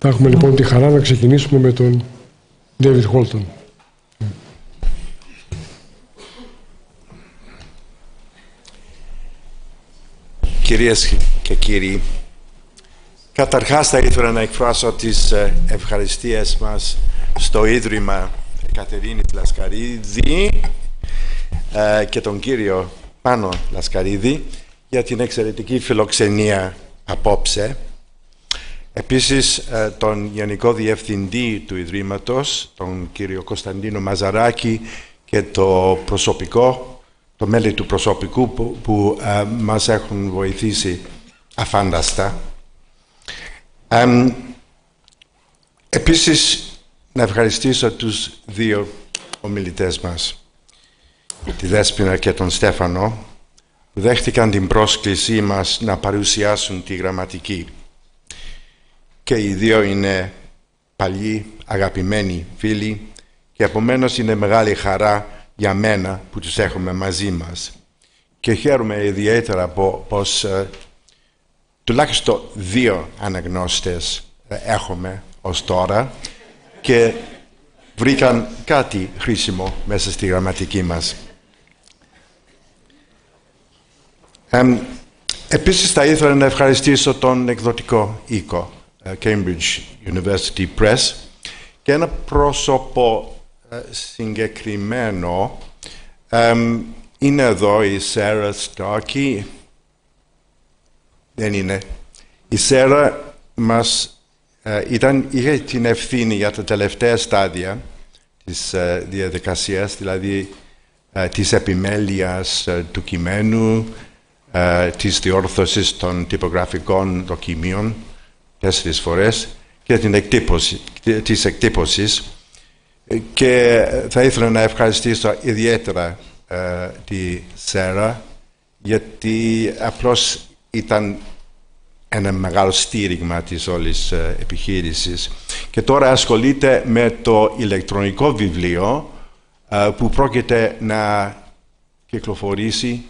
Θα έχουμε λοιπόν τη χαρά να ξεκινήσουμε με τον David Holton. Κυρίες και κύριοι, καταρχάς θα ήθελα να εκφράσω τις ευχαριστίες μας στο Ίδρυμα Κατερίνης Λασκαρίδη και τον κύριο Πάνο Λασκαρίδη για την εξαιρετική φιλοξενία απόψε. Επίσης τον Γενικό Διευθυντή του Ιδρύματος, τον κύριο Κωνσταντίνο Μαζαράκη, και το προσωπικό, το μέλη του προσωπικού που μας έχουν βοηθήσει αφάνταστα. Επίσης να ευχαριστήσω τους δύο ομιλητές μας, τη Δέσποινα και τον Στέφανο, που δέχτηκαν την πρόσκλησή μας να παρουσιάσουν τη Γραμματική. Και οι δύο είναι παλιοί αγαπημένοι φίλοι και επομένως είναι μεγάλη χαρά για μένα που τους έχουμε μαζί μας. Και χαίρομαι ιδιαίτερα πως τουλάχιστον δύο αναγνώστες έχουμε ως τώρα και βρήκαν κάτι χρήσιμο μέσα στη Γραμματική μας. Επίσης θα ήθελα να ευχαριστήσω τον εκδοτικό οίκο Cambridge University Press και ένα πρόσωπο συγκεκριμένο. Είναι εδώ η Σέρα Στάρκι. Δεν είναι. Η Σέρα μας είχε την ευθύνη για τα τελευταία στάδια της διαδικασίας, δηλαδή της επιμέλειας του κειμένου, της διόρθωσης των τυπογραφικών δοκιμίων 4 φορές και της εκτύπωσης. Και θα ήθελα να ευχαριστήσω ιδιαίτερα τη Σέρα, γιατί απλώς ήταν ένα μεγάλο στήριγμα της όλης επιχείρησης. Και τώρα ασχολείται με το ηλεκτρονικό βιβλίο που πρόκειται να κυκλοφορήσει.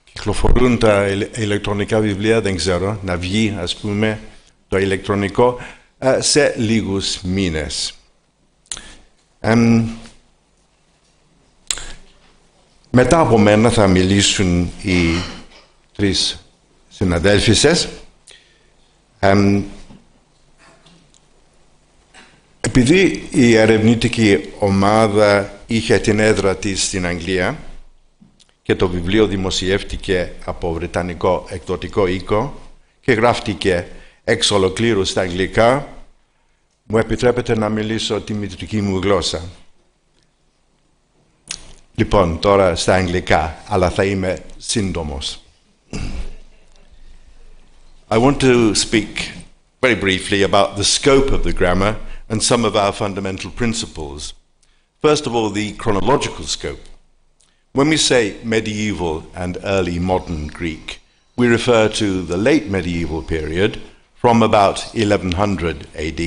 Κυκλοφορούν τα ηλεκτρονικά βιβλία, δεν ξέρω, να βγει ας πούμε το ηλεκτρονικό σε λίγους μήνες. Μετά από μένα θα μιλήσουν οι τρεις συναδέλφισες. Επειδή η ερευνητική ομάδα είχε την έδρα της στην Αγγλία και το βιβλίο δημοσιεύτηκε από βρετανικό εκδοτικό οίκο και γράφτηκε εξ ολοκλήρου στα αγγλικά, μου επιτρέπετε να μιλήσω τη μητρική μου γλώσσα. Λοιπόν, τώρα στα αγγλικά, αλλά θα είμαι σύντομος. I want to speak very briefly about the scope of the grammar and some of our fundamental principles. First of all, the chronological scope. When we say medieval and early modern Greek, we refer to the late medieval period from about 1100 AD,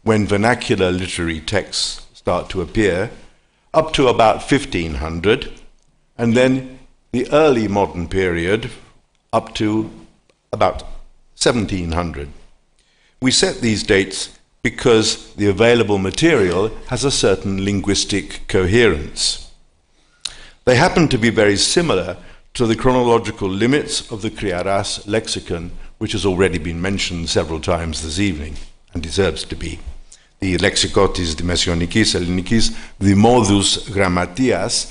when vernacular literary texts start to appear, up to about 1500, and then the early modern period up to about 1700. We set these dates because the available material has a certain linguistic coherence. They happen to be very similar to the chronological limits of the Kriaras lexicon, which has already been mentioned several times this evening and deserves to be. The lexicon της Μεσαιωνικής ελληνικής δημώδους γραμματείας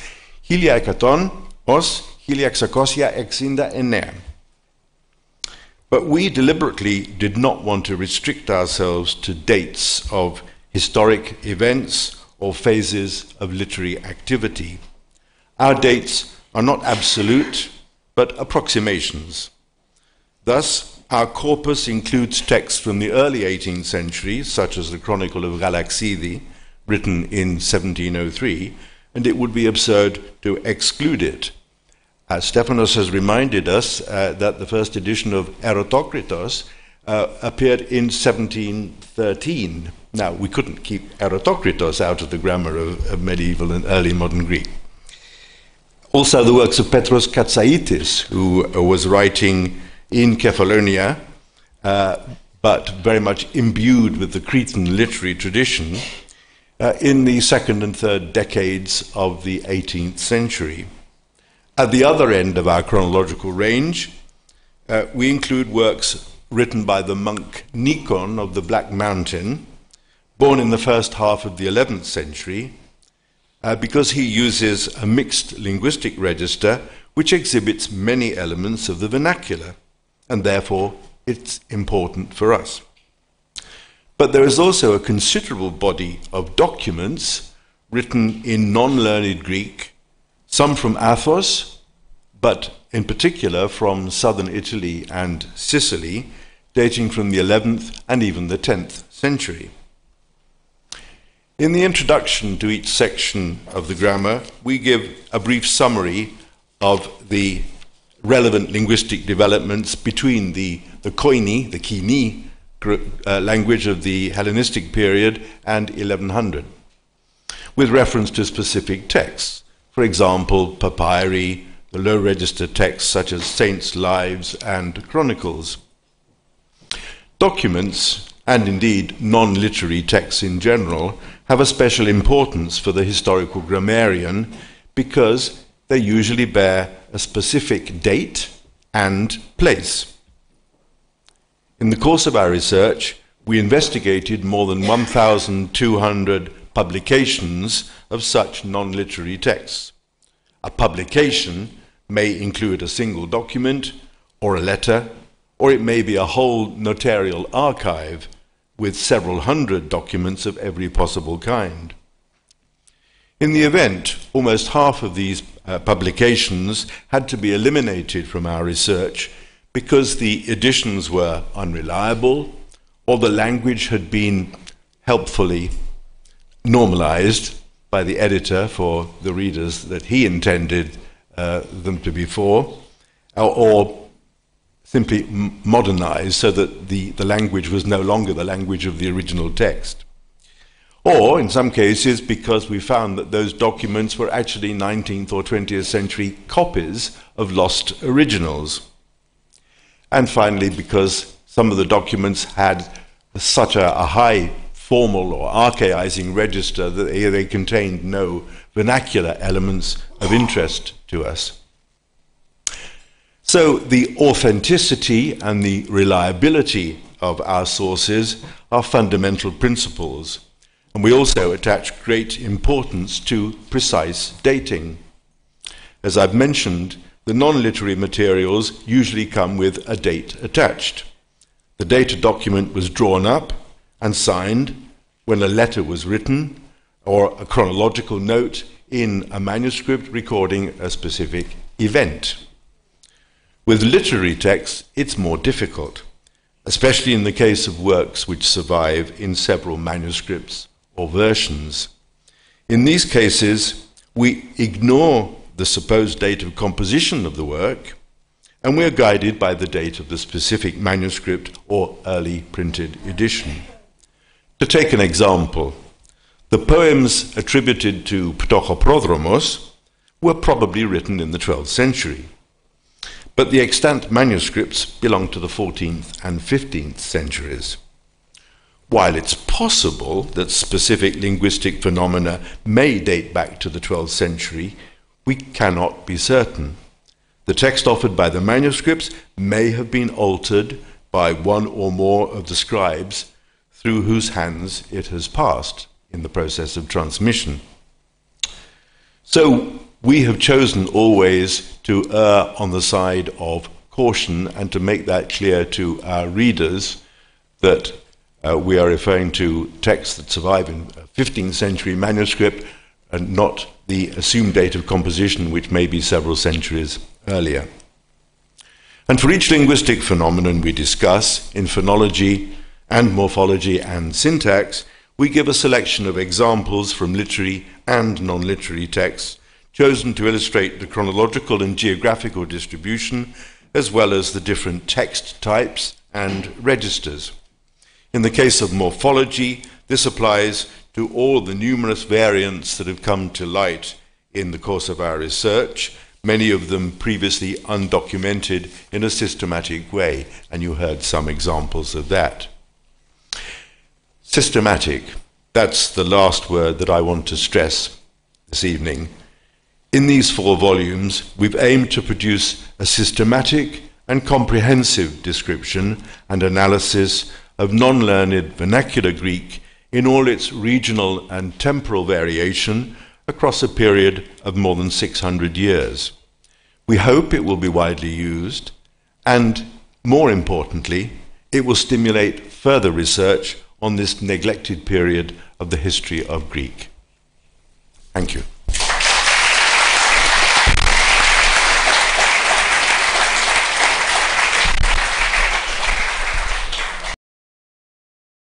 1100 ως 1669. But we deliberately did not want to restrict ourselves to dates of historic events or phases of literary activity. Our dates are not absolute, but approximations. Thus, our corpus includes texts from the early 18th century, such as the Chronicle of Galaxidi, written in 1703, and it would be absurd to exclude it. Stephanos has reminded us that the first edition of Eratokritos appeared in 1713. Now, we couldn't keep Eratokritos out of the grammar of medieval and early modern Greek. Also, the works of Petros Katsaitis, who was writing in Kefalonia, but very much imbued with the Cretan literary tradition in the second and third decades of the 18th century. At the other end of our chronological range, we include works written by the monk Nikon of the Black Mountain, born in the first half of the 11th century, because he uses a mixed linguistic register which exhibits many elements of the vernacular, and therefore it's important for us. But there is also a considerable body of documents written in non-learned Greek, some from Athos, but in particular from southern Italy and Sicily, dating from the 11th and even the 10th century. In the introduction to each section of the grammar, we give a brief summary of the relevant linguistic developments between the Koine, the Kini language of the Hellenistic period and 1100, with reference to specific texts. For example, papyri, the low register texts such as saints' lives and chronicles. Documents, and indeed non-literary texts in general, have a special importance for the historical grammarian because they usually bear a specific date and place. In the course of our research, we investigated more than 1,200 publications of such non-literary texts. A publication may include a single document or a letter, or it may be a whole notarial archive with several hundred documents of every possible kind. In the event, almost half of these publications had to be eliminated from our research because the editions were unreliable or the language had been helpfully normalized by the editor for the readers that he intended them to be for, or simply modernized so that the language was no longer the language of the original text. Or, in some cases, because we found that those documents were actually 19th or 20th century copies of lost originals. And finally, because some of the documents had such a high formal or archaizing register that they contained no vernacular elements of interest to us. So the authenticity and the reliability of our sources are fundamental principles. And we also attach great importance to precise dating. As I've mentioned, the non-literary materials usually come with a date attached. The date a document was drawn up and signed, when a letter was written, or a chronological note in a manuscript recording a specific event. With literary texts, it's more difficult, especially in the case of works which survive in several manuscripts or versions. In these cases, we ignore the supposed date of composition of the work, and we are guided by the date of the specific manuscript or early printed edition. To take an example, the poems attributed to Ptochoprodromos were probably written in the 12th century, but the extant manuscripts belong to the 14th and 15th centuries. While it's possible that specific linguistic phenomena may date back to the 12th century, we cannot be certain. The text offered by the manuscripts may have been altered by one or more of the scribes through whose hands it has passed in the process of transmission. So we have chosen always to err on the side of caution and to make that clear to our readers that we are referring to texts that survive in a 15th century manuscript and not the assumed date of composition, which may be several centuries earlier. And for each linguistic phenomenon we discuss in phonology and morphology and syntax, we give a selection of examples from literary and non-literary texts chosen to illustrate the chronological and geographical distribution, as well as the different text types and registers. In the case of morphology, this applies to all the numerous variants that have come to light in the course of our research, many of them previously undocumented in a systematic way, and you heard some examples of that. Systematic, that's the last word that I want to stress this evening. In these 4 volumes, we've aimed to produce a systematic and comprehensive description and analysis of non-learned vernacular Greek in all its regional and temporal variation across a period of more than 600 years. We hope it will be widely used, and more importantly, it will stimulate further research on this neglected period of the history of Greek. Thank you.